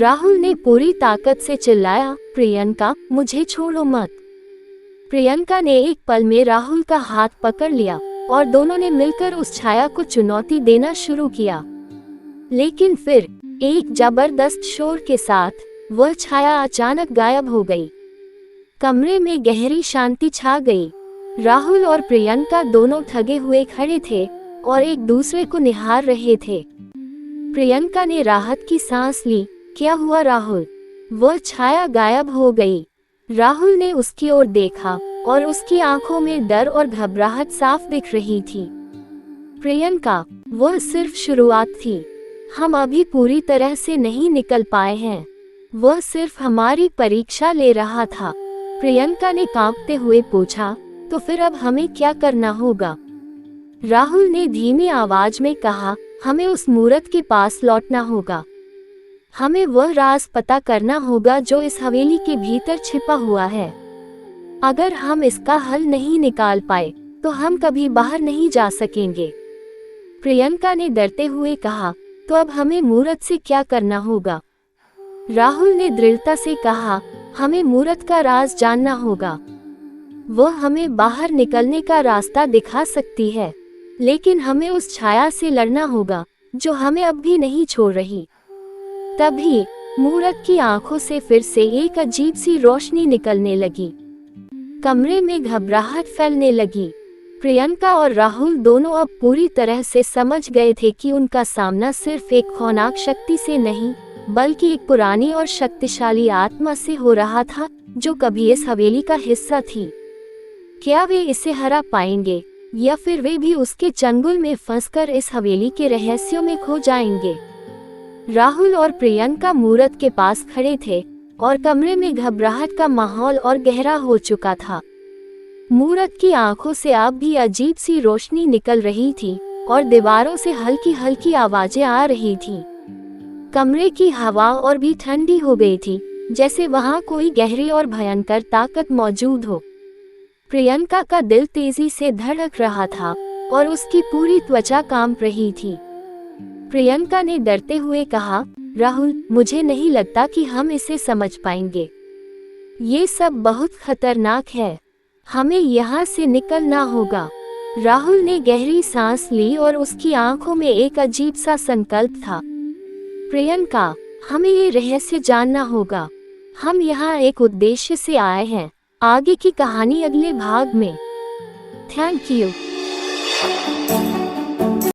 राहुल ने पूरी ताकत से चिल्लाया, प्रियंका, मुझे छोड़ो मत। प्रियंका ने एक पल में राहुल का हाथ पकड़ लिया और दोनों ने मिलकर उस छाया को चुनौती देना शुरू किया। लेकिन फिर एक जबरदस्त शोर के साथ वह छाया अचानक गायब हो गई। कमरे में गहरी शांति छा गई। राहुल और प्रियंका दोनों थके हुए खड़े थे और एक दूसरे को निहार रहे थे। प्रियंका ने राहत की सांस ली। क्या हुआ राहुल? वह छाया गायब हो गई। राहुल ने उसकी ओर देखा और उसकी आंखों में डर और घबराहट साफ दिख रही थी। प्रियंका, वह सिर्फ शुरुआत थी। हम अभी पूरी तरह से नहीं निकल पाए हैं। वह सिर्फ हमारी परीक्षा ले रहा था। प्रियंका ने कांपते हुए पूछा, तो फिर अब हमें क्या करना होगा? राहुल ने धीमी आवाज में कहा, हमें उस मूर्त के पास लौटना होगा। हमें वह राज पता करना होगा जो इस हवेली के भीतर छिपा हुआ है। अगर हम इसका हल नहीं निकाल पाए तो हम कभी बाहर नहीं जा सकेंगे। प्रियंका ने डरते हुए कहा, तो अब हमें मूर्त से क्या करना होगा? राहुल ने दृढ़ता से कहा, हमें मूर्त का राज जानना होगा। वह हमें बाहर निकलने का रास्ता दिखा सकती है, लेकिन हमें उस छाया से लड़ना होगा जो हमें अब भी नहीं छोड़ रही। तभी मूर्त की आंखों से फिर से एक अजीब सी रोशनी निकलने लगी। कमरे में घबराहट फैलने लगी। प्रियंका और राहुल दोनों अब पूरी तरह से समझ गए थे कि उनका सामना सिर्फ एक खौफनाक शक्ति से नहीं, बल्कि एक पुरानी और शक्तिशाली आत्मा से हो रहा था जो कभी इस हवेली का हिस्सा थी। क्या वे इसे हरा पाएंगे या फिर वे भी उसके चंगुल में फंसकर इस हवेली के रहस्यों में खो जाएंगे? राहुल और प्रियंका मूर्त के पास खड़े थे और कमरे में घबराहट का माहौल और गहरा हो चुका था। मूर्त की आंखों से अब भी अजीब सी रोशनी निकल रही थी और दीवारों से हल्की हल्की आवाजें आ रही थीं। कमरे की हवा और भी ठंडी हो गई थी, जैसे वहां कोई गहरी और भयंकर ताकत मौजूद हो। प्रियंका का दिल तेजी से धड़क रहा था और उसकी पूरी त्वचा कांप रही थी। प्रियंका ने डरते हुए कहा, राहुल, मुझे नहीं लगता कि हम इसे समझ पाएंगे। ये सब बहुत खतरनाक है। हमें यहाँ से निकलना होगा। राहुल ने गहरी सांस ली और उसकी आंखों में एक अजीब सा संकल्प था। प्रियंका, हमें ये रहस्य जानना होगा। हम यहाँ एक उद्देश्य से आए हैं। आगे की कहानी अगले भाग में। Thank you.